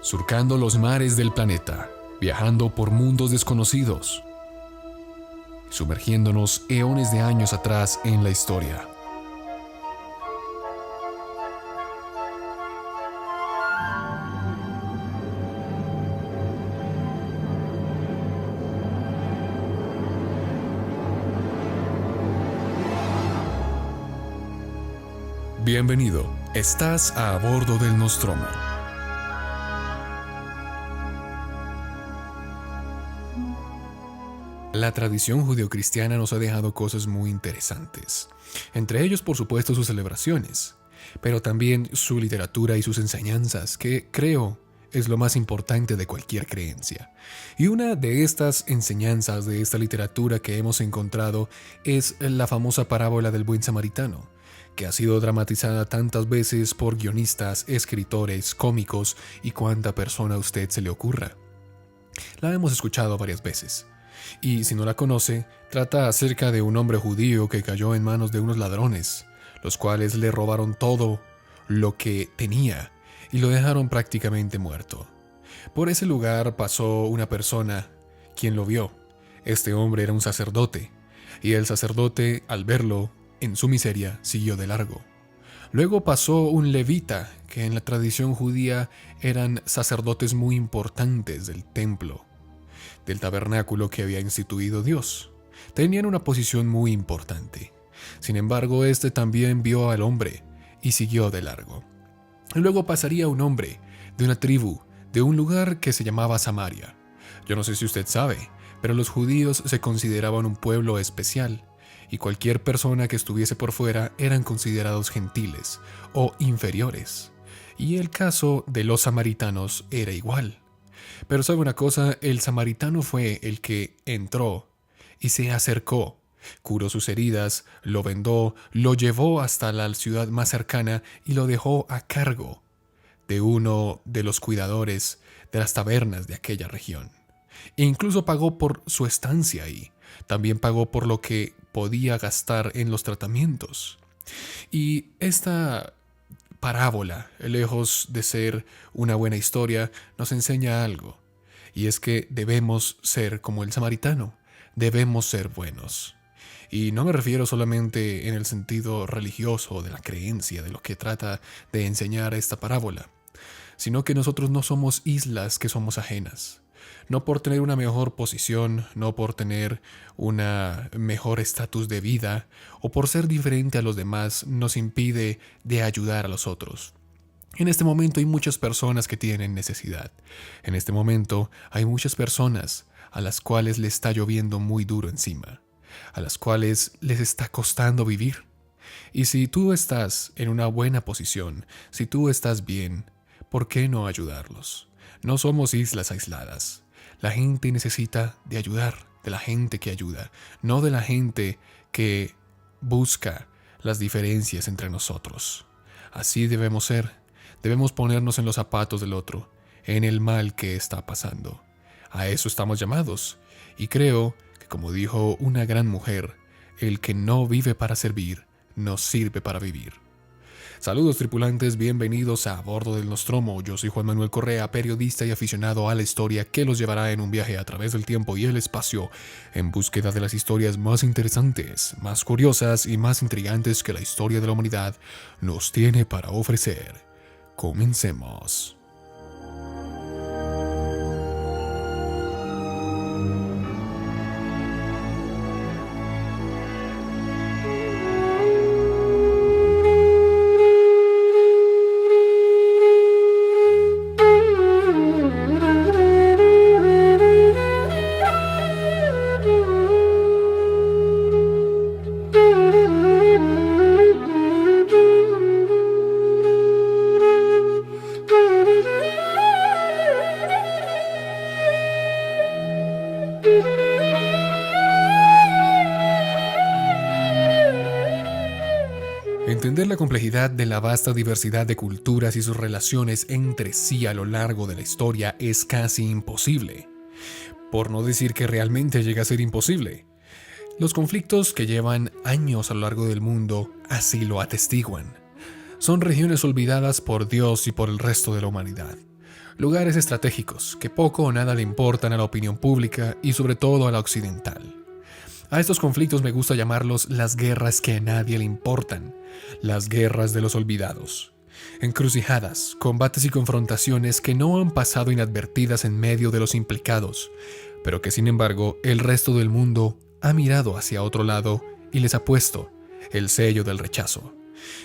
surcando los mares del planeta, viajando por mundos desconocidos, sumergiéndonos eones de años atrás en la historia. Bienvenido, estás a bordo del Nostromo. La tradición judeocristiana nos ha dejado cosas muy interesantes, entre ellos por supuesto sus celebraciones, pero también su literatura y sus enseñanzas, que creo es lo más importante de cualquier creencia. Y una de estas enseñanzas, de esta literatura que hemos encontrado, es la famosa parábola del buen samaritano, que ha sido dramatizada tantas veces por guionistas, escritores, cómicos y cuanta persona a usted se le ocurra. La hemos escuchado varias veces. Y si no la conoce, trata acerca de un hombre judío que cayó en manos de unos ladrones, los cuales le robaron todo lo que tenía y lo dejaron prácticamente muerto. Por ese lugar pasó una persona, quien lo vio. Este hombre era un sacerdote, y el sacerdote, al verlo en su miseria, siguió de largo. Luego pasó un levita, que en la tradición judía eran sacerdotes muy importantes del templo, del tabernáculo que había instituido Dios. Tenían una posición muy importante. Sin embargo, este también vio al hombre y siguió de largo. Luego pasaría un hombre de una tribu, de un lugar que se llamaba Samaria. Yo no sé si usted sabe, pero los judíos se consideraban un pueblo especial, y cualquier persona que estuviese por fuera eran considerados gentiles o inferiores. Y el caso de los samaritanos era igual. Pero sabe una cosa, el samaritano fue el que entró y se acercó, curó sus heridas, lo vendó, lo llevó hasta la ciudad más cercana y lo dejó a cargo de uno de los cuidadores de las tabernas de aquella región. E incluso pagó por su estancia ahí. También pagó por lo que podía gastar en los tratamientos. Y esta parábola, lejos de ser una buena historia, nos enseña algo. Y es que debemos ser como el samaritano, debemos ser buenos. Y no me refiero solamente en el sentido religioso de la creencia, de lo que trata de enseñar esta parábola, sino que nosotros no somos islas que somos ajenas. No por tener una mejor posición, no por tener una mejor estatus de vida o por ser diferente a los demás nos impide de ayudar a los otros. En este momento hay muchas personas que tienen necesidad. En este momento hay muchas personas a las cuales les está lloviendo muy duro encima, a las cuales les está costando vivir. Y si tú estás en una buena posición, si tú estás bien, ¿por qué no ayudarlos? No somos islas aisladas. La gente necesita de ayudar, de la gente que ayuda, no de la gente que busca las diferencias entre nosotros. Así debemos ser. Debemos ponernos en los zapatos del otro, en el mal que está pasando. A eso estamos llamados. Y creo que, como dijo una gran mujer, el que no vive para servir, no sirve para vivir. Saludos tripulantes, bienvenidos a bordo del Nostromo. Yo soy Juan Manuel Correa, periodista y aficionado a la historia que los llevará en un viaje a través del tiempo y el espacio en búsqueda de las historias más interesantes, más curiosas y más intrigantes que la historia de la humanidad nos tiene para ofrecer. Comencemos. Entender la complejidad de la vasta diversidad de culturas y sus relaciones entre sí a lo largo de la historia es casi imposible, por no decir que realmente llega a ser imposible. Los conflictos que llevan años a lo largo del mundo así lo atestiguan. Son regiones olvidadas por Dios y por el resto de la humanidad. lugares estratégicos que poco o nada le importan a la opinión pública y sobre todo a la occidental. A estos conflictos me gusta llamarlos las guerras que a nadie le importan, las guerras de los olvidados. Encrucijadas, combates y confrontaciones que no han pasado inadvertidas en medio de los implicados, pero que sin embargo el resto del mundo ha mirado hacia otro lado y les ha puesto el sello del rechazo.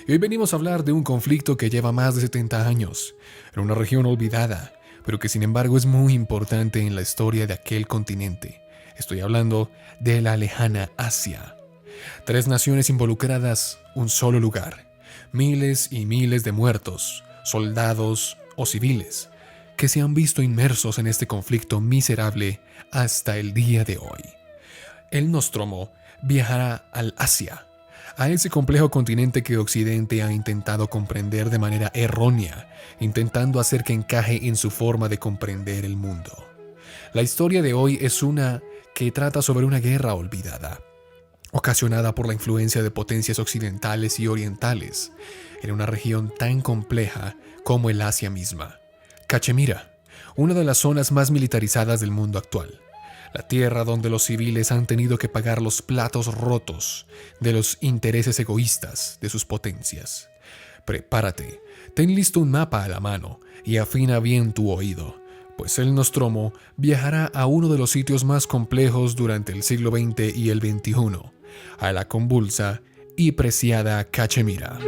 Y hoy venimos a hablar de un conflicto que lleva más de 70 años, en una región olvidada, pero que sin embargo es muy importante en la historia de aquel continente. Estoy hablando de la lejana Asia. 3 naciones involucradas, un solo lugar. Miles y miles de muertos, soldados o civiles, que se han visto inmersos en este conflicto miserable hasta el día de hoy. El Nostromo viajará al Asia, a ese complejo continente que Occidente ha intentado comprender de manera errónea, intentando hacer que encaje en su forma de comprender el mundo. La historia de hoy es una que trata sobre una guerra olvidada, ocasionada por la influencia de potencias occidentales y orientales, en una región tan compleja como el Asia misma. Cachemira, una de las zonas más militarizadas del mundo actual. La tierra donde los civiles han tenido que pagar los platos rotos de los intereses egoístas de sus potencias. Prepárate, ten listo un mapa a la mano y afina bien tu oído, pues el Nostromo viajará a uno de los sitios más complejos durante el siglo XX y el XXI, a la convulsa y preciada Cachemira.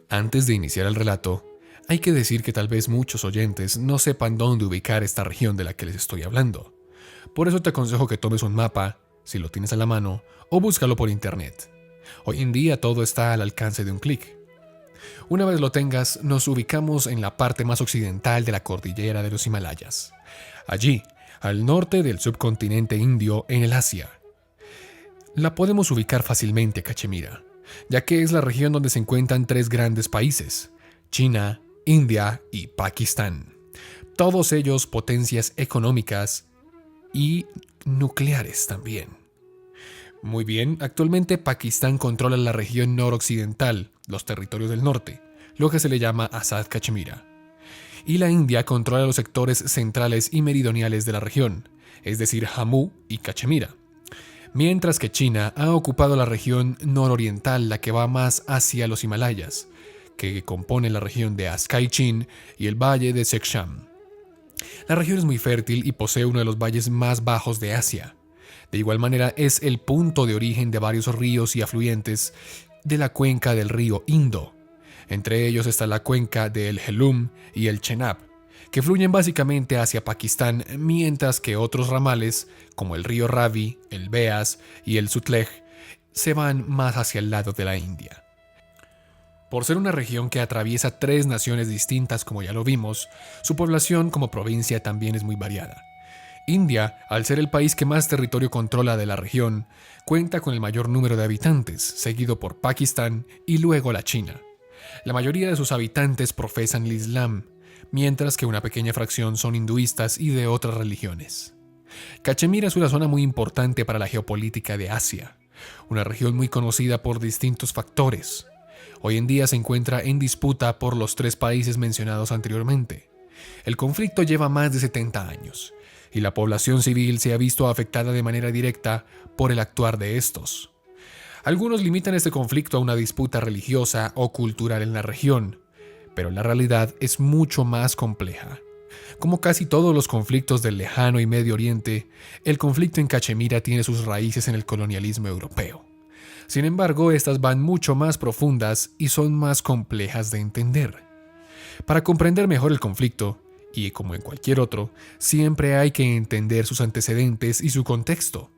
Antes de iniciar el relato, hay que decir que tal vez muchos oyentes no sepan dónde ubicar esta región de la que les estoy hablando. Por eso te aconsejo que tomes un mapa, si lo tienes a la mano, o búscalo por internet. Hoy en día todo está al alcance de un clic. Una vez lo tengas, nos ubicamos en la parte más occidental de la cordillera de los Himalayas. Allí, al norte del subcontinente indio en el Asia. La podemos ubicar fácilmente a Cachemira, ya que es la región donde se encuentran 3 grandes países: China, India y Pakistán. Todos ellos potencias económicas y nucleares también. Muy bien, actualmente Pakistán controla la región noroccidental, los territorios del norte, lo que se le llama Azad Cachemira. Y la India controla los sectores centrales y meridionales de la región, es decir, Jammu y Cachemira. Mientras que China ha ocupado la región nororiental, la que va más hacia los Himalayas, que compone la región de Askai Chin y el valle de Zhejiang. La región es muy fértil y posee uno de los valles más bajos de Asia. De igual manera, es el punto de origen de varios ríos y afluentes de la cuenca del río Indo. Entre ellos está la cuenca del Jhelum y el Chenab, que fluyen básicamente hacia Pakistán, mientras que otros ramales, como el río Ravi, el Beas y el Sutlej, se van más hacia el lado de la India. Por ser una región que atraviesa 3 naciones distintas, como ya lo vimos, su población como provincia también es muy variada. India, al ser el país que más territorio controla de la región, cuenta con el mayor número de habitantes, seguido por Pakistán y luego la China. La mayoría de sus habitantes profesan el Islam, mientras que una pequeña fracción son hinduistas y de otras religiones. Cachemira es una zona muy importante para la geopolítica de Asia, una región muy conocida por distintos factores. Hoy en día se encuentra en disputa por los 3 países mencionados anteriormente. El conflicto lleva más de 70 años, y la población civil se ha visto afectada de manera directa por el actuar de estos. Algunos limitan este conflicto a una disputa religiosa o cultural en la región, pero la realidad es mucho más compleja. Como casi todos los conflictos del lejano y Medio Oriente, el conflicto en Cachemira tiene sus raíces en el colonialismo europeo. Sin embargo, estas van mucho más profundas y son más complejas de entender. Para comprender mejor el conflicto, y como en cualquier otro, siempre hay que entender sus antecedentes y su contexto.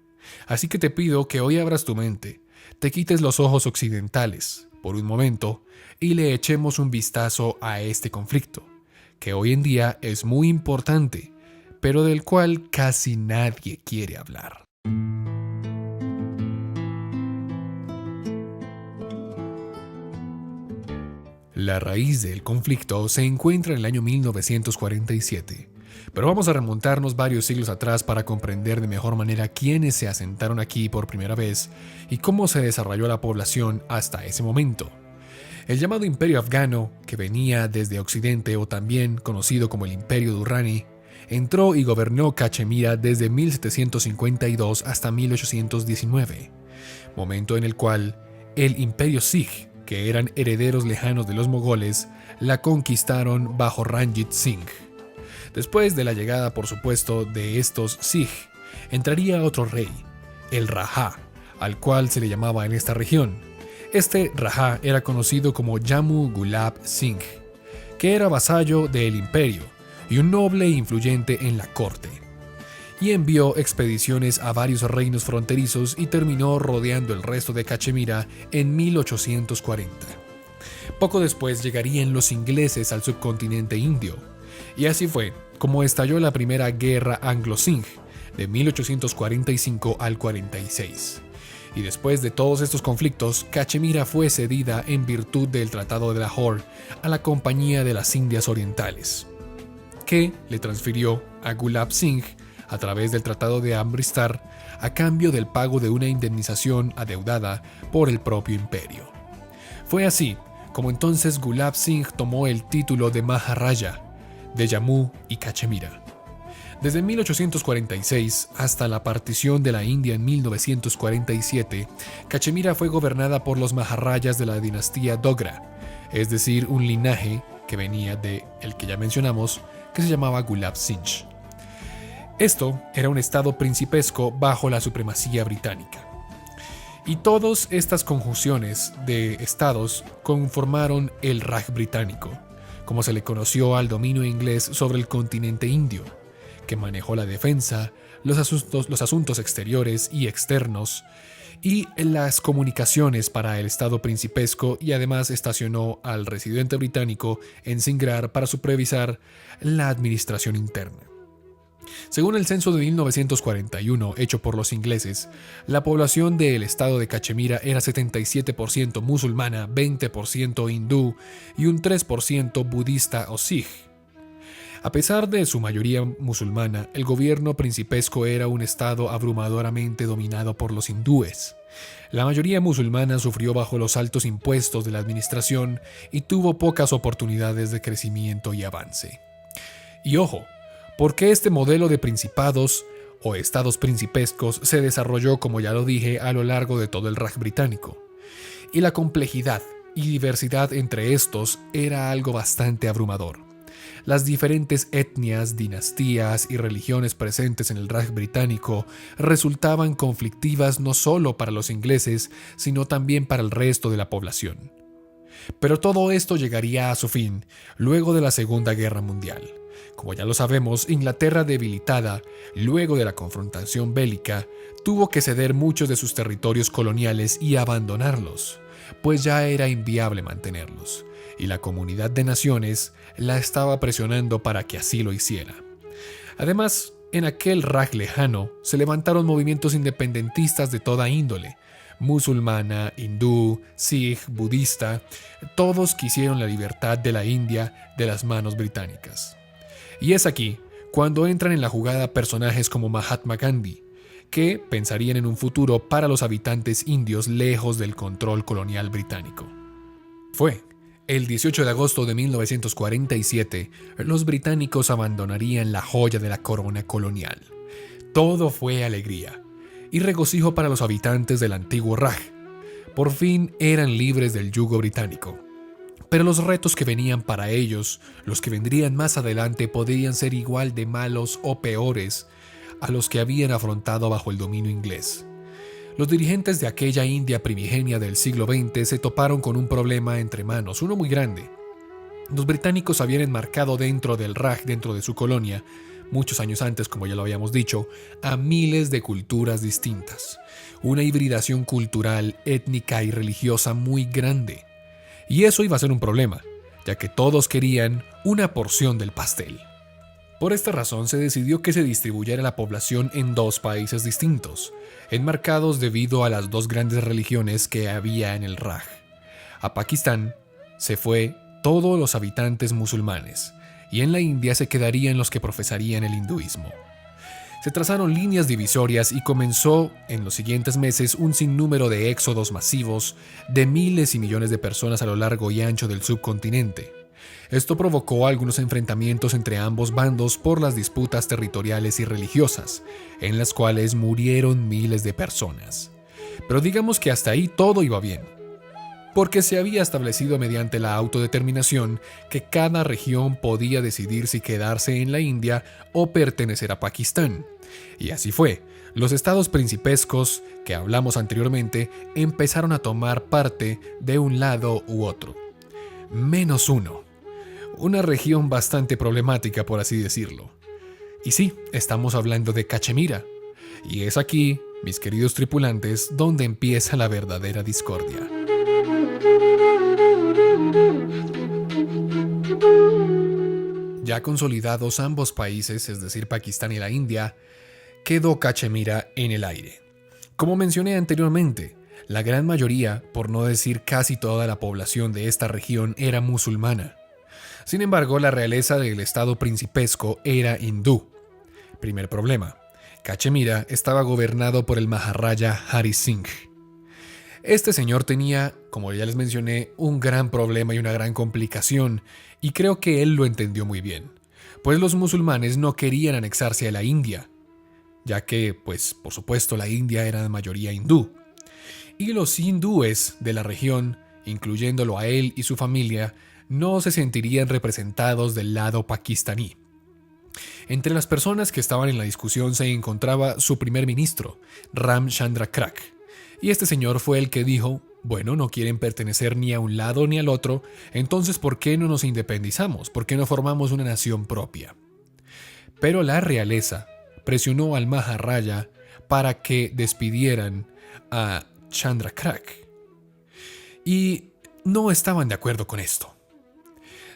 Así que te pido que hoy abras tu mente, te quites los ojos occidentales por un momento y le echemos un vistazo a este conflicto, que hoy en día es muy importante, pero del cual casi nadie quiere hablar. La raíz del conflicto se encuentra en el año 1947, pero vamos a remontarnos varios siglos atrás para comprender de mejor manera quiénes se asentaron aquí por primera vez y cómo se desarrolló la población hasta ese momento. El llamado Imperio Afgano, que venía desde Occidente o también conocido como el Imperio Durrani, entró y gobernó Cachemira desde 1752 hasta 1819, momento en el cual el Imperio Sikh, que eran herederos lejanos de los mogoles, la conquistaron bajo Ranjit Singh. Después de la llegada, por supuesto, de estos Sikh, entraría otro rey, el Rajá, al cual se le llamaba en esta región. Este Rajá era conocido como Jammu Gulab Singh, que era vasallo del imperio y un noble e influyente en la corte, y envió expediciones a varios reinos fronterizos y terminó rodeando el resto de Cachemira en 1840. Poco después llegarían los ingleses al subcontinente indio, y así fue como estalló la primera guerra anglo-singh de 1845 al 46. Y después de todos estos conflictos, Cachemira fue cedida en virtud del Tratado de Lahore a la Compañía de las Indias Orientales, que le transfirió a Gulab Singh a través del Tratado de Amritsar a cambio del pago de una indemnización adeudada por el propio imperio. Fue así como entonces Gulab Singh tomó el título de Maharaja de Jammu y Cachemira. Desde 1846 hasta la partición de la India en 1947, Cachemira fue gobernada por los Maharajas de la dinastía Dogra, es decir, un linaje que venía de el que ya mencionamos, que se llamaba Gulab Singh. Esto era un estado principesco bajo la supremacía británica. Y todas estas conjunciones de estados conformaron el Raj británico, como se le conoció al dominio inglés sobre el continente indio, que manejó la defensa, los asuntos exteriores y externos, y las comunicaciones para el estado principesco, y además estacionó al residente británico en Singrar para supervisar la administración interna. Según el censo de 1941 hecho por los ingleses, la población del estado de Cachemira era 77% musulmana, 20% hindú y un 3% budista o sikh. A pesar de su mayoría musulmana, el gobierno principesco era un estado abrumadoramente dominado por los hindúes. La mayoría musulmana sufrió bajo los altos impuestos de la administración y tuvo pocas oportunidades de crecimiento y avance. Y ojo, porque este modelo de principados o estados principescos se desarrolló, como ya lo dije, a lo largo de todo el Raj británico. Y la complejidad y diversidad entre estos era algo bastante abrumador. Las diferentes etnias, dinastías y religiones presentes en el Raj británico resultaban conflictivas no solo para los ingleses, sino también para el resto de la población. Pero todo esto llegaría a su fin luego de la Segunda Guerra Mundial. Como ya lo sabemos, Inglaterra, debilitada luego de la confrontación bélica, tuvo que ceder muchos de sus territorios coloniales y abandonarlos, pues ya era inviable mantenerlos, y la comunidad de naciones la estaba presionando para que así lo hiciera. Además, en aquel Raj lejano se levantaron movimientos independentistas de toda índole, musulmana, hindú, sikh, budista, todos quisieron la libertad de la India de las manos británicas. Y es aquí cuando entran en la jugada personajes como Mahatma Gandhi, que pensarían en un futuro para los habitantes indios lejos del control colonial británico. Fue el 18 de agosto de 1947, los británicos abandonarían la joya de la corona colonial. Todo fue alegría y regocijo para los habitantes del antiguo Raj. Por fin eran libres del yugo británico. Pero los retos que venían para ellos, los que vendrían más adelante, podrían ser igual de malos o peores a los que habían afrontado bajo el dominio inglés. Los dirigentes de aquella India primigenia del siglo XX se toparon con un problema entre manos, uno muy grande. Los británicos habían enmarcado dentro del Raj, dentro de su colonia, muchos años antes, como ya lo habíamos dicho, a miles de culturas distintas. Una hibridación cultural, étnica y religiosa muy grande. Y eso iba a ser un problema, ya que todos querían una porción del pastel. Por esta razón se decidió que se distribuyera la población en dos países distintos, enmarcados debido a las dos grandes religiones que había en el Raj. A Pakistán se fue todos los habitantes musulmanes, y en la India se quedarían los que profesarían el hinduismo. Se trazaron líneas divisorias y comenzó en los siguientes meses un sinnúmero de éxodos masivos de miles y millones de personas a lo largo y ancho del subcontinente. Esto provocó algunos enfrentamientos entre ambos bandos por las disputas territoriales y religiosas, en las cuales murieron miles de personas. Pero digamos que hasta ahí todo iba bien, porque se había establecido mediante la autodeterminación que cada región podía decidir si quedarse en la India o pertenecer a Pakistán. Y así fue. Los estados principescos, que hablamos anteriormente, empezaron a tomar parte de un lado u otro. Menos uno. Una región bastante problemática, por así decirlo. Y sí, estamos hablando de Cachemira. Y es aquí, mis queridos tripulantes, donde empieza la verdadera discordia. Ya consolidados ambos países, es decir, Pakistán y la India, quedó Cachemira en el aire. Como mencioné anteriormente, la gran mayoría, por no decir casi toda la población de esta región, era musulmana. Sin embargo, la realeza del estado principesco era hindú. Primer problema: Cachemira estaba gobernado por el Maharaja Hari Singh. Este señor tenía, como ya les mencioné, un gran problema y una gran complicación, y creo que él lo entendió muy bien, pues los musulmanes no querían anexarse a la India, ya que, pues, por supuesto, la India era de mayoría hindú. Y los hindúes de la región, incluyéndolo a él y su familia, no se sentirían representados del lado pakistaní. Entre las personas que estaban en la discusión se encontraba su primer ministro, Ram Chandra Krak. Y este señor fue el que dijo: bueno, no quieren pertenecer ni a un lado ni al otro, entonces ¿por qué no nos independizamos? ¿Por qué no formamos una nación propia? Pero la realeza presionó al Maharaja para que despidieran a Chandra Krak. Y no estaban de acuerdo con esto.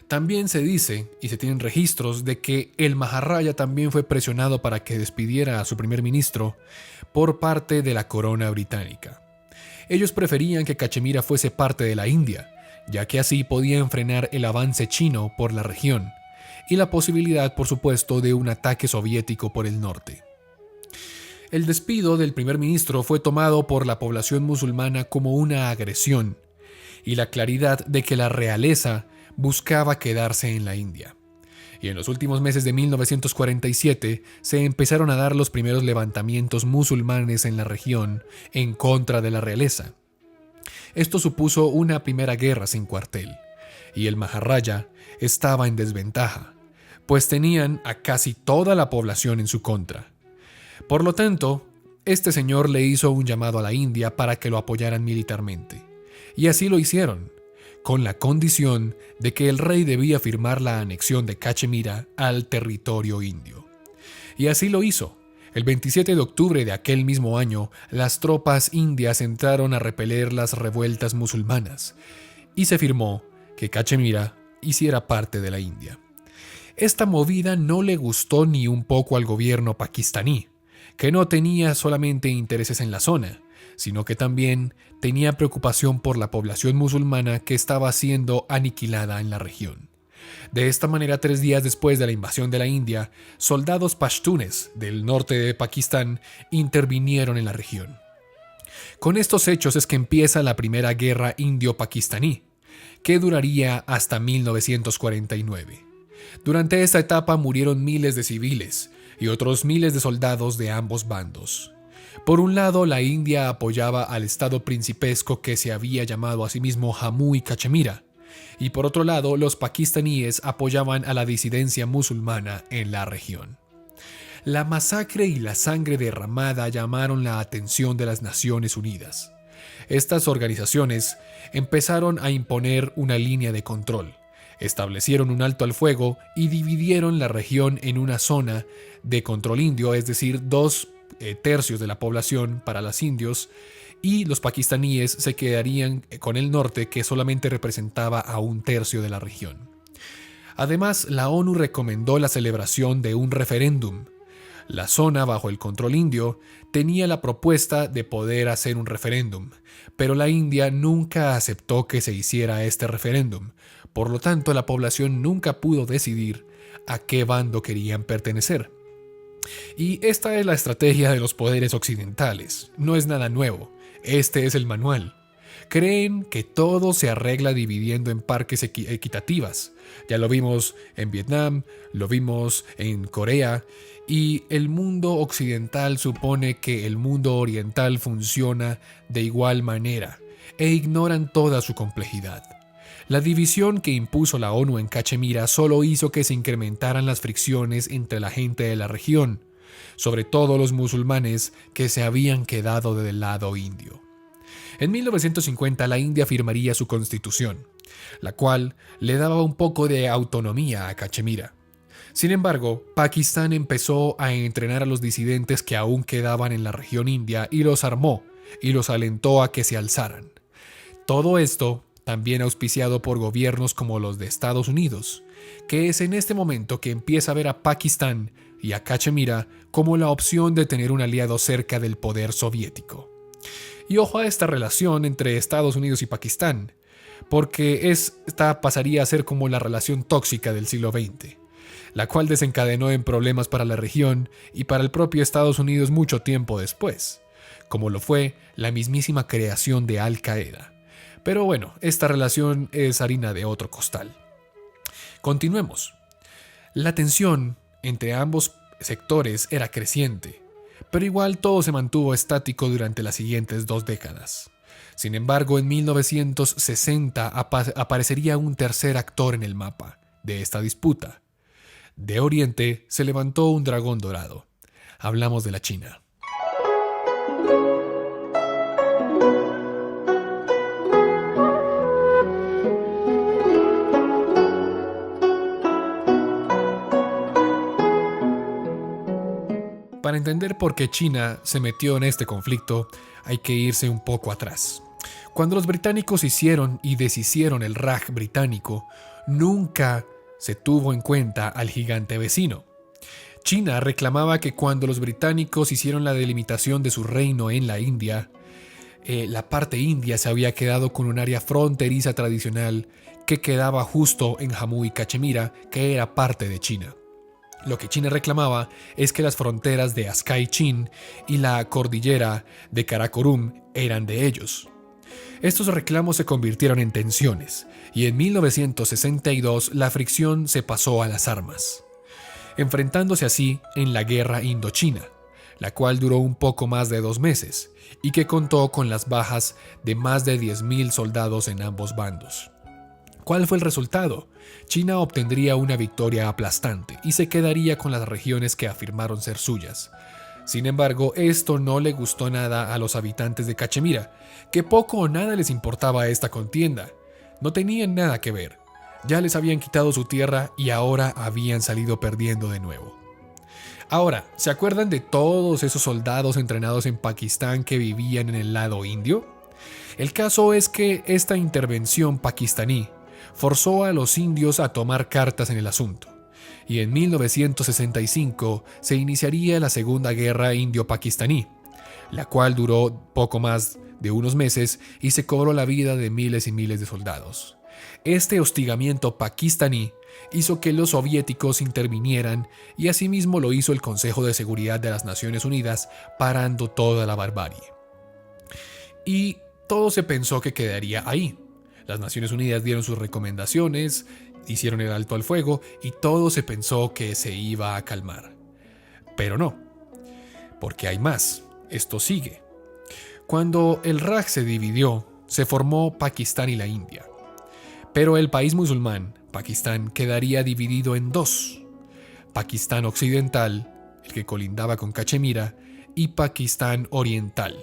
También se dice, y se tienen registros, de que el Maharaja también fue presionado para que despidiera a su primer ministro por parte de la corona británica. Ellos preferían que Cachemira fuese parte de la India, ya que así podían frenar el avance chino por la región y la posibilidad, por supuesto, de un ataque soviético por el norte. El despido del primer ministro fue tomado por la población musulmana como una agresión y la claridad de que la realeza buscaba quedarse en la India. Y en los últimos meses de 1947 se empezaron a dar los primeros levantamientos musulmanes en la región en contra de la realeza. Esto supuso una primera guerra sin cuartel, y el Maharaja estaba en desventaja, pues tenían a casi toda la población en su contra. Por lo tanto, este señor le hizo un llamado a la India para que lo apoyaran militarmente, y así lo hicieron, con la condición de que el rey debía firmar la anexión de Cachemira al territorio indio. Y así lo hizo. El 27 de octubre de aquel mismo año, las tropas indias entraron a repeler las revueltas musulmanas, y se firmó que Cachemira hiciera parte de la India. Esta movida no le gustó ni un poco al gobierno pakistaní, que no tenía solamente intereses en la zona, sino que también tenía preocupación por la población musulmana que estaba siendo aniquilada en la región. De esta manera, 3 días después de la invasión de la India, soldados pashtunes del norte de Pakistán intervinieron en la región. Con estos hechos es que empieza la primera guerra indio-pakistaní, que duraría hasta 1949. Durante esta etapa murieron miles de civiles y otros miles de soldados de ambos bandos. Por un lado, la India apoyaba al estado principesco que se había llamado a sí mismo Jammu y Cachemira, y por otro lado, los pakistaníes apoyaban a la disidencia musulmana en la región. La masacre y la sangre derramada llamaron la atención de las Naciones Unidas. Estas organizaciones empezaron a imponer una línea de control, establecieron un alto al fuego y dividieron la región en una zona de control indio, es decir, 2 tercios de la población para los indios, y los pakistaníes se quedarían con el norte, que solamente representaba a 1/3 de la región. Además, la ONU recomendó la celebración de un referéndum. La zona bajo el control indio tenía la propuesta de poder hacer un referéndum, pero la India nunca aceptó que se hiciera este referéndum. Por lo tanto, la población nunca pudo decidir a qué bando querían pertenecer. Y esta es la estrategia de los poderes occidentales. No es nada nuevo. Este es el manual. Creen que todo se arregla dividiendo en parques equitativas. Ya lo vimos en Vietnam, lo vimos en Corea, y el mundo occidental supone que el mundo oriental funciona de igual manera, e ignoran toda su complejidad. La división que impuso la ONU en Cachemira solo hizo que se incrementaran las fricciones entre la gente de la región, sobre todo los musulmanes que se habían quedado del lado indio. En 1950 la India firmaría su constitución, la cual le daba un poco de autonomía a Cachemira. Sin embargo, Pakistán empezó a entrenar a los disidentes que aún quedaban en la región india y los armó y los alentó a que se alzaran. Todo esto también auspiciado por gobiernos como los de Estados Unidos, que es en este momento que empieza a ver a Pakistán y a Cachemira como la opción de tener un aliado cerca del poder soviético. Y ojo a esta relación entre Estados Unidos y Pakistán, porque esta pasaría a ser como la relación tóxica del siglo XX, la cual desencadenó en problemas para la región y para el propio Estados Unidos mucho tiempo después, como lo fue la mismísima creación de Al Qaeda. Pero bueno, esta relación es harina de otro costal. Continuemos. La tensión entre ambos sectores era creciente, pero igual todo se mantuvo estático durante las siguientes 2 décadas. Sin embargo, en 1960 aparecería un tercer actor en el mapa de esta disputa. De Oriente se levantó un dragón dorado. Hablamos de la China. Para entender por qué China se metió en este conflicto, hay que irse un poco atrás. Cuando los británicos hicieron y deshicieron el Raj británico, nunca se tuvo en cuenta al gigante vecino. China reclamaba que cuando los británicos hicieron la delimitación de su reino en la India, la parte india se había quedado con un área fronteriza tradicional que quedaba justo en Jammu y Cachemira, que era parte de China. Lo que China reclamaba es que las fronteras de Askai Chin y la cordillera de Karakorum eran de ellos. Estos reclamos se convirtieron en tensiones, y en 1962 la fricción se pasó a las armas, enfrentándose así en la Guerra Indochina, la cual duró un poco más de 2 meses, y que contó con las bajas de más de 10.000 soldados en ambos bandos. ¿Cuál fue el resultado? China obtendría una victoria aplastante y se quedaría con las regiones que afirmaron ser suyas. Sin embargo, esto no le gustó nada a los habitantes de Cachemira, que poco o nada les importaba esta contienda. No tenían nada que ver. Ya les habían quitado su tierra y ahora habían salido perdiendo de nuevo. Ahora, ¿se acuerdan de todos esos soldados entrenados en Pakistán que vivían en el lado indio? El caso es que esta intervención pakistaní forzó a los indios a tomar cartas en el asunto, y en 1965 se iniciaría la Segunda Guerra Indio-Pakistaní, la cual duró poco más de unos meses y se cobró la vida de miles y miles de soldados. Este hostigamiento pakistaní hizo que los soviéticos intervinieran y asimismo lo hizo el Consejo de Seguridad de las Naciones Unidas, parando toda la barbarie. Y todo se pensó que quedaría ahí. Las Naciones Unidas dieron sus recomendaciones, hicieron el alto al fuego y todo se pensó que se iba a calmar. Pero no, porque hay más. Esto sigue. Cuando el Raj se dividió, se formó Pakistán y la India. Pero el país musulmán, Pakistán, quedaría dividido en 2. Pakistán occidental, el que colindaba con Cachemira, y Pakistán oriental.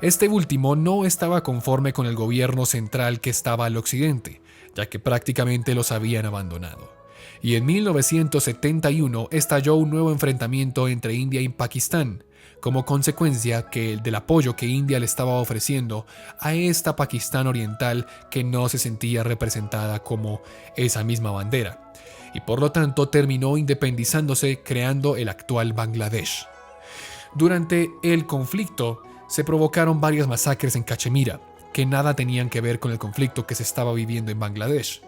Este último no estaba conforme con el gobierno central que estaba al occidente, ya que prácticamente los habían abandonado. Y en 1971 estalló un nuevo enfrentamiento entre India y Pakistán, como consecuencia del apoyo que India le estaba ofreciendo a esta Pakistán oriental que no se sentía representada como esa misma bandera, y por lo tanto terminó independizándose creando el actual Bangladesh. Durante el conflicto se provocaron varias masacres en Cachemira, que nada tenían que ver con el conflicto que se estaba viviendo en Bangladesh.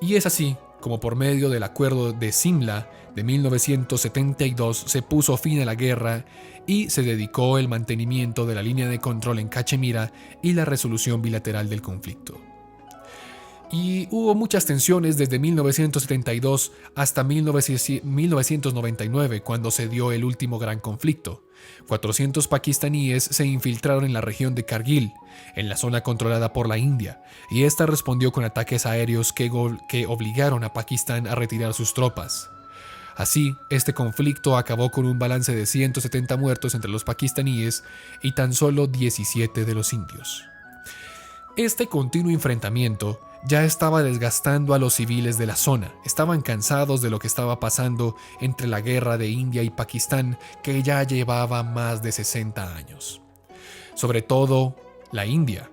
Y es así como por medio del Acuerdo de Simla de 1972 se puso fin a la guerra y se dedicó el mantenimiento de la línea de control en Cachemira y la resolución bilateral del conflicto. Y hubo muchas tensiones desde 1972 hasta 1999, cuando se dio el último gran conflicto. 400 pakistaníes se infiltraron en la región de Kargil, en la zona controlada por la India, y esta respondió con ataques aéreos que obligaron a Pakistán a retirar sus tropas. Así, este conflicto acabó con un balance de 170 muertos entre los pakistaníes y tan solo 17 de los indios. Este continuo enfrentamiento ya estaba desgastando a los civiles de la zona. Estaban cansados de lo que estaba pasando entre la guerra de India y Pakistán, que ya llevaba más de 60 años. Sobre todo la India,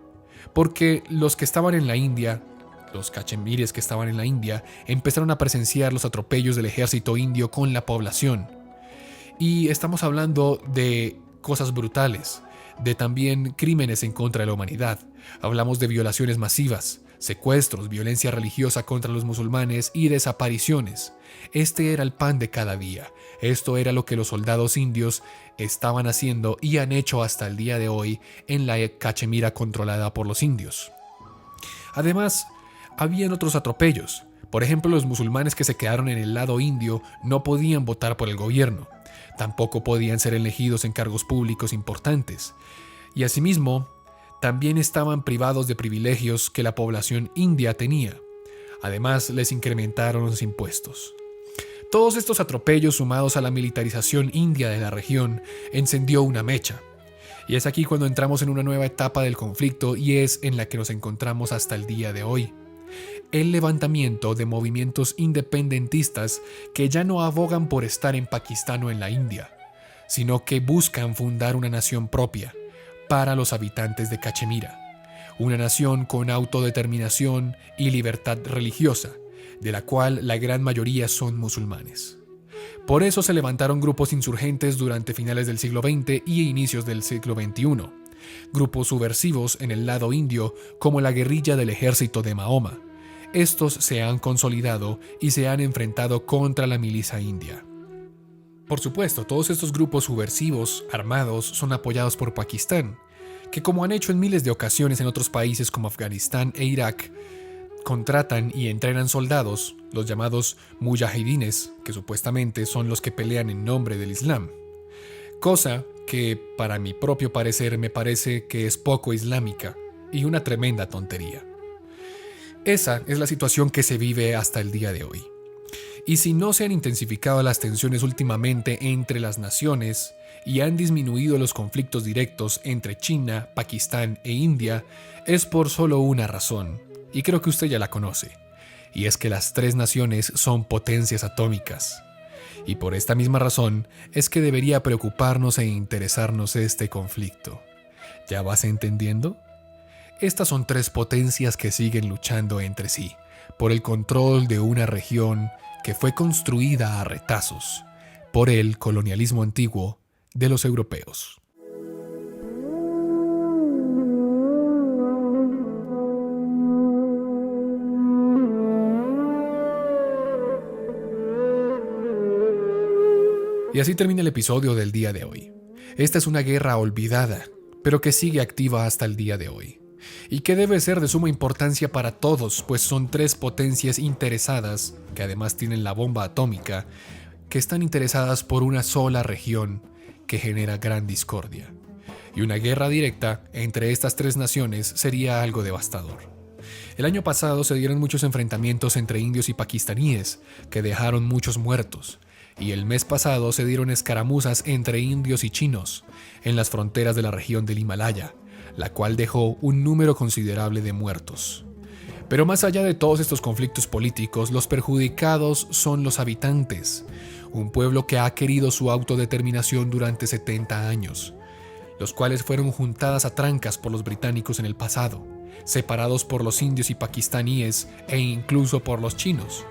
porque los que estaban en la India, los cachemires que estaban en la India, empezaron a presenciar los atropellos del ejército indio con la población. Y estamos hablando de cosas brutales, de también crímenes en contra de la humanidad. Hablamos de violaciones masivas, secuestros, violencia religiosa contra los musulmanes y desapariciones. Este era el pan de cada día. Esto era lo que los soldados indios estaban haciendo y han hecho hasta el día de hoy en la Cachemira controlada por los indios. Además, habían otros atropellos. Por ejemplo, los musulmanes que se quedaron en el lado indio no podían votar por el gobierno. Tampoco podían ser elegidos en cargos públicos importantes. Y asimismo, también estaban privados de privilegios que la población india tenía. Además, les incrementaron los impuestos. Todos estos atropellos, sumados a la militarización india de la región, encendió una mecha. Y es aquí cuando entramos en una nueva etapa del conflicto, y es en la que nos encontramos hasta el día de hoy. El levantamiento de movimientos independentistas que ya no abogan por estar en Pakistán o en la India, sino que buscan fundar una nación propia para los habitantes de Cachemira, una nación con autodeterminación y libertad religiosa, de la cual la gran mayoría son musulmanes. Por eso se levantaron grupos insurgentes durante finales del siglo XX y inicios del siglo XXI, grupos subversivos en el lado indio como la guerrilla del ejército de Mahoma. Estos se han consolidado y se han enfrentado contra la milicia india. Por supuesto, todos estos grupos subversivos armados son apoyados por Pakistán, que, como han hecho en miles de ocasiones en otros países como Afganistán e Irak, contratan y entrenan soldados, los llamados mujahidines, que supuestamente son los que pelean en nombre del Islam. Cosa que, para mi propio parecer, me parece que es poco islámica y una tremenda tontería. Esa es la situación que se vive hasta el día de hoy. Y si no se han intensificado las tensiones últimamente entre las naciones y han disminuido los conflictos directos entre China, Pakistán e India, es por solo una razón, y creo que usted ya la conoce, y es que las tres naciones son potencias atómicas. Y por esta misma razón es que debería preocuparnos e interesarnos este conflicto. ¿Ya vas entendiendo? Estas son tres potencias que siguen luchando entre sí por el control de una región que fue construida a retazos por el colonialismo antiguo de los europeos. Y así termina el episodio del día de hoy. Esta es una guerra olvidada, pero que sigue activa hasta el día de hoy. Y que debe ser de suma importancia para todos, pues son tres potencias interesadas, que además tienen la bomba atómica, que están interesadas por una sola región que genera gran discordia. Y una guerra directa entre estas tres naciones sería algo devastador. El año pasado se dieron muchos enfrentamientos entre indios y pakistaníes, que dejaron muchos muertos. Y el mes pasado se dieron escaramuzas entre indios y chinos en las fronteras de la región del Himalaya, la cual dejó un número considerable de muertos. Pero más allá de todos estos conflictos políticos, los perjudicados son los habitantes, un pueblo que ha querido su autodeterminación durante 70 años, los cuales fueron juntadas a trancas por los británicos en el pasado, separados por los indios y pakistaníes e incluso por los chinos.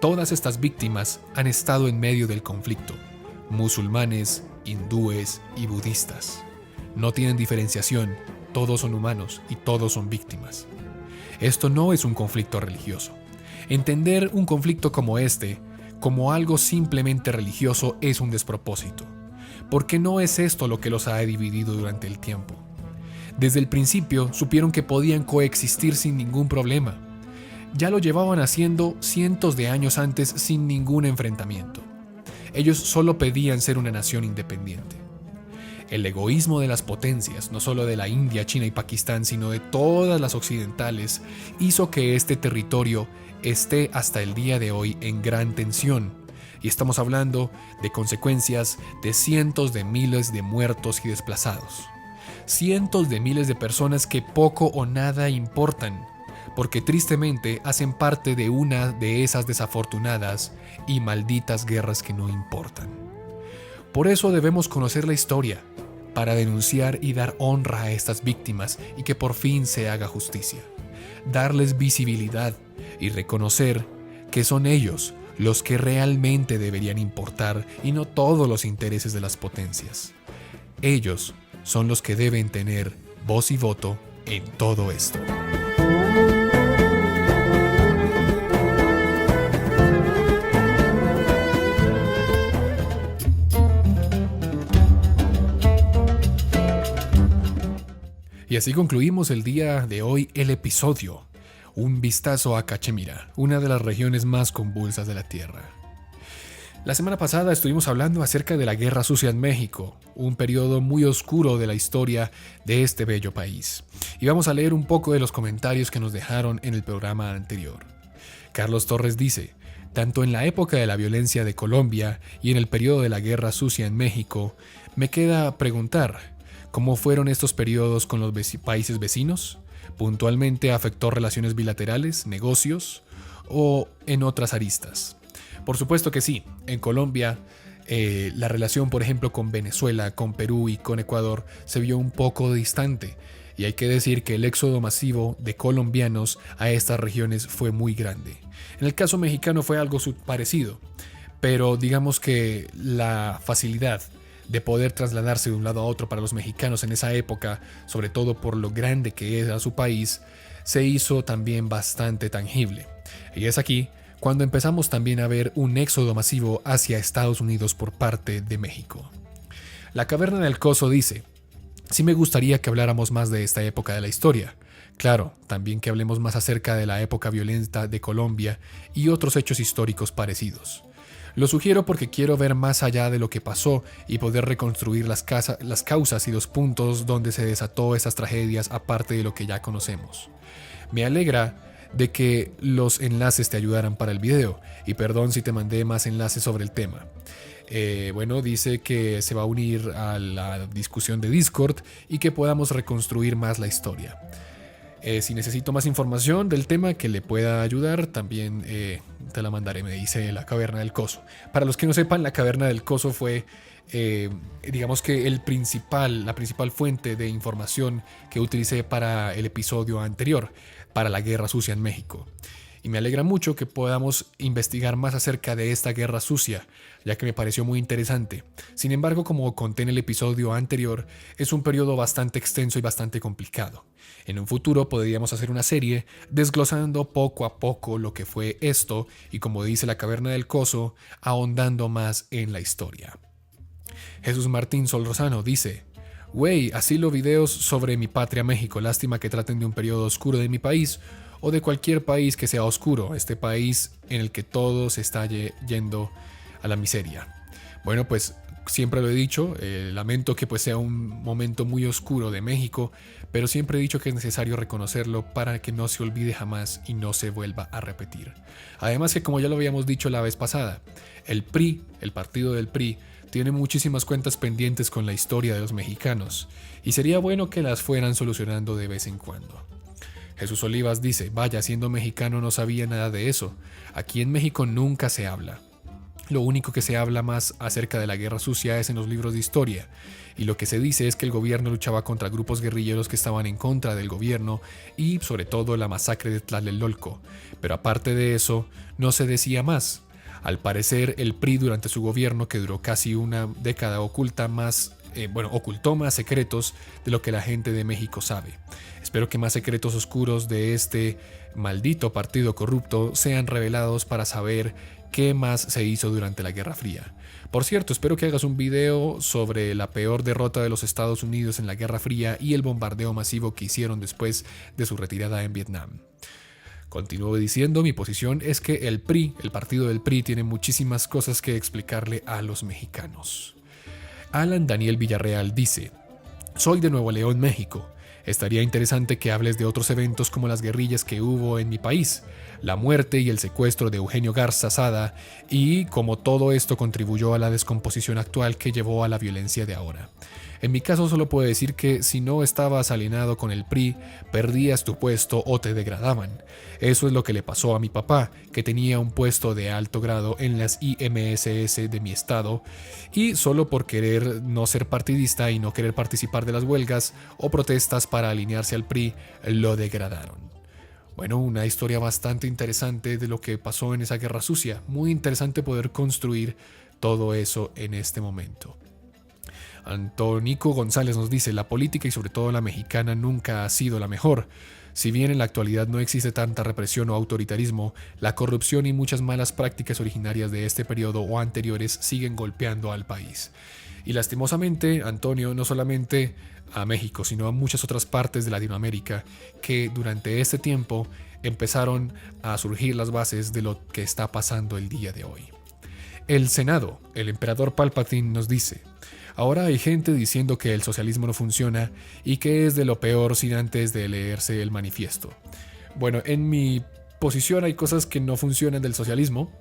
Todas estas víctimas han estado en medio del conflicto, musulmanes, hindúes y budistas. No tienen diferenciación, todos son humanos y todos son víctimas. Esto no es un conflicto religioso. Entender un conflicto como este como algo simplemente religioso es un despropósito, porque no es esto lo que los ha dividido durante el tiempo. Desde el principio supieron que podían coexistir sin ningún problema. Ya lo llevaban haciendo cientos de años antes sin ningún enfrentamiento. Ellos solo pedían ser una nación independiente. El egoísmo de las potencias, no solo de la India, China y Pakistán, sino de todas las occidentales, hizo que este territorio esté hasta el día de hoy en gran tensión. Y estamos hablando de consecuencias de cientos de miles de muertos y desplazados. Cientos de miles de personas que poco o nada importan, porque tristemente hacen parte de una de esas desafortunadas y malditas guerras que no importan. Por eso debemos conocer la historia, para denunciar y dar honra a estas víctimas y que por fin se haga justicia. Darles visibilidad y reconocer que son ellos los que realmente deberían importar y no todos los intereses de las potencias. Ellos son los que deben tener voz y voto en todo esto. Y así concluimos el día de hoy el episodio. Un vistazo a Cachemira, una de las regiones más convulsas de la Tierra. La semana pasada estuvimos hablando acerca de la Guerra Sucia en México, un periodo muy oscuro de la historia de este bello país. Y vamos a leer un poco de los comentarios que nos dejaron en el programa anterior. Carlos Torres dice: tanto en la época de la violencia de Colombia y en el periodo de la Guerra Sucia en México, me queda preguntar, ¿cómo fueron estos periodos con los países vecinos? ¿Puntualmente afectó relaciones bilaterales, negocios o en otras aristas? Por supuesto que sí. En Colombia, la relación, por ejemplo, con Venezuela, con Perú y con Ecuador se vio un poco distante. Y hay que decir que el éxodo masivo de colombianos a estas regiones fue muy grande. En el caso mexicano fue algo parecido, pero digamos que la facilidad de poder trasladarse de un lado a otro para los mexicanos en esa época, sobre todo por lo grande que era su país, se hizo también bastante tangible. Y es aquí cuando empezamos también a ver un éxodo masivo hacia Estados Unidos por parte de México. La Caverna del Coso dice: sí me gustaría que habláramos más de esta época de la historia. Claro, también que hablemos más acerca de la época violenta de Colombia y otros hechos históricos parecidos. Lo sugiero porque quiero ver más allá de lo que pasó y poder reconstruir las causas y los puntos donde se desató esas tragedias aparte de lo que ya conocemos. Me alegra de que los enlaces te ayudaran para el video y perdón si te mandé más enlaces sobre el tema. Dice que se va a unir a la discusión de Discord y que podamos reconstruir más la historia. Si necesito más información del tema que le pueda ayudar, también te la mandaré, me dice la Caverna del Coso. Para los que no sepan, la Caverna del Coso fue, digamos que la principal fuente de información que utilicé para el episodio anterior, para la Guerra Sucia en México. Y me alegra mucho que podamos investigar más acerca de esta guerra sucia, ya que me pareció muy interesante. Sin embargo, como conté en el episodio anterior, es un periodo bastante extenso y bastante complicado. En un futuro podríamos hacer una serie desglosando poco a poco lo que fue esto y, como dice la Caverna del Coso, ahondando más en la historia. Jesús Martín Solrozano dice: güey, asilo videos sobre mi patria México, lástima que traten de un periodo oscuro de mi país o de cualquier país que sea oscuro, este país en el que todo se está yendo a la miseria. Bueno, pues siempre lo he dicho, lamento que pues sea un momento muy oscuro de México, pero siempre he dicho que es necesario reconocerlo para que no se olvide jamás y no se vuelva a repetir. Además que, como ya lo habíamos dicho la vez pasada, el PRI, el partido del PRI, tiene muchísimas cuentas pendientes con la historia de los mexicanos y sería bueno que las fueran solucionando de vez en cuando. Jesús Olivas dice: vaya, siendo mexicano no sabía nada de eso. Aquí en México nunca se habla. Lo único que se habla más acerca de la guerra sucia es en los libros de historia, y lo que se dice es que el gobierno luchaba contra grupos guerrilleros que estaban en contra del gobierno y sobre todo la masacre de Tlatelolco, pero aparte de eso no se decía más. Al parecer el PRI durante su gobierno, que duró casi una década, oculta más ocultó más secretos de lo que la gente de México sabe. Espero que más secretos oscuros de este maldito partido corrupto sean revelados para saber qué más se hizo durante la Guerra Fría. Por cierto, espero que hagas un video sobre la peor derrota de los Estados Unidos en la Guerra Fría y el bombardeo masivo que hicieron después de su retirada en Vietnam. Continúo diciendo, mi posición es que el PRI, el partido del PRI, tiene muchísimas cosas que explicarle a los mexicanos. Alan Daniel Villarreal dice: soy de Nuevo León, México. Estaría interesante que hables de otros eventos como las guerrillas que hubo en mi país, la muerte y el secuestro de Eugenio Garza Sada y cómo todo esto contribuyó a la descomposición actual que llevó a la violencia de ahora. En mi caso solo puedo decir que si no estabas alineado con el PRI, perdías tu puesto o te degradaban. Eso es lo que le pasó a mi papá, que tenía un puesto de alto grado en las IMSS de mi estado, y solo por querer no ser partidista y no querer participar de las huelgas o protestas para alinearse al PRI, lo degradaron. Bueno, una historia bastante interesante de lo que pasó en esa guerra sucia. Muy interesante poder construir todo eso en este momento. Antonico González nos dice: la política y sobre todo la mexicana nunca ha sido la mejor. Si bien en la actualidad no existe tanta represión o autoritarismo, la corrupción y muchas malas prácticas originarias de este periodo o anteriores siguen golpeando al país. Y lastimosamente, Antonio, no solamente a México, sino a muchas otras partes de Latinoamérica, que durante este tiempo empezaron a surgir las bases de lo que está pasando el día de hoy. El Senado, el emperador Palpatine, nos dice: ahora hay gente diciendo que el socialismo no funciona y que es de lo peor sin antes de leerse el manifiesto. Bueno, en mi posición hay cosas que no funcionan del socialismo,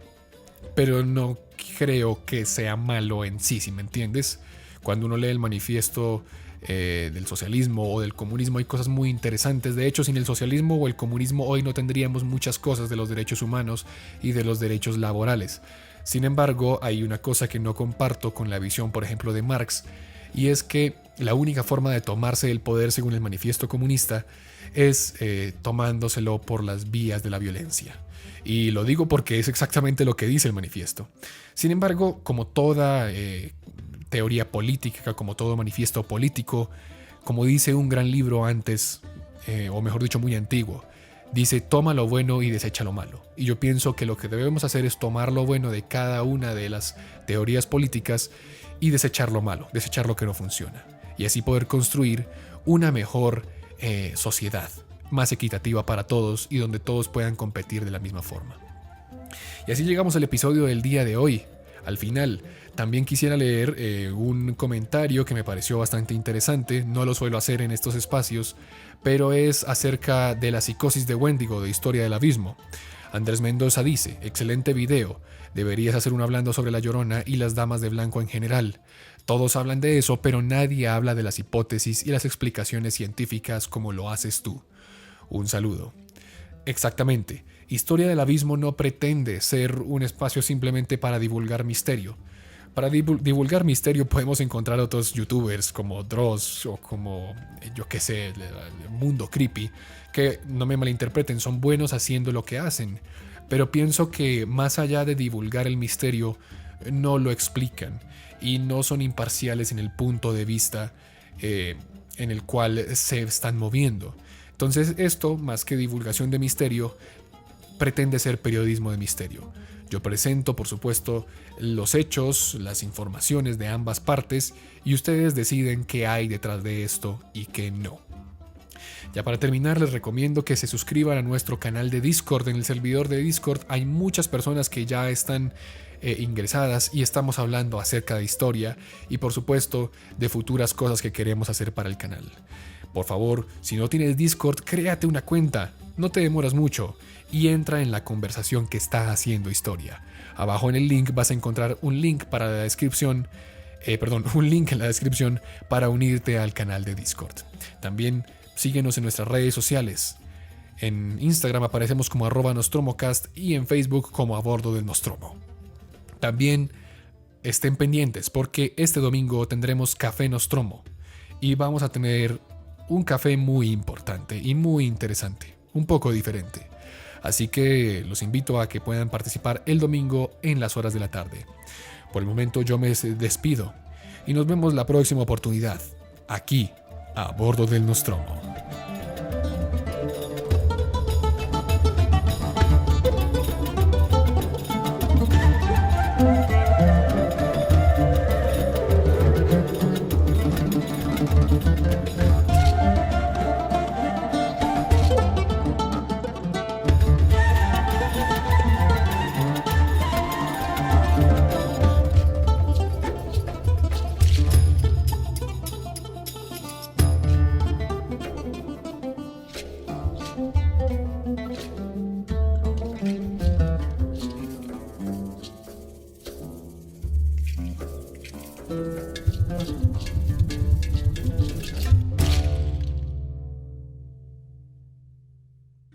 pero no creo que sea malo en sí, ¿si me entiendes? Cuando uno lee el manifiesto del socialismo o del comunismo hay cosas muy interesantes. De hecho, sin el socialismo o el comunismo hoy no tendríamos muchas cosas de los derechos humanos y de los derechos laborales. Sin embargo, hay una cosa que no comparto con la visión, por ejemplo, de Marx, y es que la única forma de tomarse el poder según el manifiesto comunista es tomándoselo por las vías de la violencia. Y lo digo porque es exactamente lo que dice el manifiesto. Sin embargo, como toda teoría política, como todo manifiesto político, como dice un gran libro antes, o mejor dicho, muy antiguo, dice: toma lo bueno y desecha lo malo. Y yo pienso que lo que debemos hacer es tomar lo bueno de cada una de las teorías políticas y desechar lo malo, desechar lo que no funciona. Y así poder construir una mejor sociedad, más equitativa para todos y donde todos puedan competir de la misma forma. Y así llegamos al episodio del día de hoy. Al final, también quisiera leer un comentario que me pareció bastante interesante. No lo suelo hacer en estos espacios, pero es acerca de la psicosis de Wendigo de Historia del Abismo. Andrés Mendoza dice: excelente video, deberías hacer uno hablando sobre La Llorona y las damas de blanco en general. Todos hablan de eso, pero nadie habla de las hipótesis y las explicaciones científicas como lo haces tú. Un saludo. Exactamente. Historia del Abismo no pretende ser un espacio simplemente para divulgar misterio. Para divulgar misterio podemos encontrar otros youtubers como Dross o como, yo qué sé, el Mundo Creepy, que no me malinterpreten, son buenos haciendo lo que hacen. Pero pienso que más allá de divulgar el misterio, no lo explican y no son imparciales en el punto de vista en el cual se están moviendo. Entonces esto, más que divulgación de misterio, pretende ser periodismo de misterio. Yo presento, por supuesto, los hechos, las informaciones de ambas partes y ustedes deciden qué hay detrás de esto y qué no. Ya para terminar, les recomiendo que se suscriban a nuestro canal de Discord. En el servidor de Discord hay muchas personas que ya están ingresadas y estamos hablando acerca de historia y, por supuesto, de futuras cosas que queremos hacer para el canal. Por favor, si no tienes Discord, créate una cuenta, no te demoras mucho y entra en la conversación que está haciendo historia. Abajo en el link vas a encontrar un link para la descripción, un link en la descripción para unirte al canal de Discord. También síguenos en nuestras redes sociales. En Instagram aparecemos como @nostromocast y en Facebook como A Bordo del Nostromo. También estén pendientes porque este domingo tendremos Café Nostromo y vamos a tener un café muy importante y muy interesante, un poco diferente. Así que los invito a que puedan participar el domingo en las horas de la tarde. Por el momento yo me despido. y nos vemos la próxima oportunidad, aquí, a bordo del Nostromo.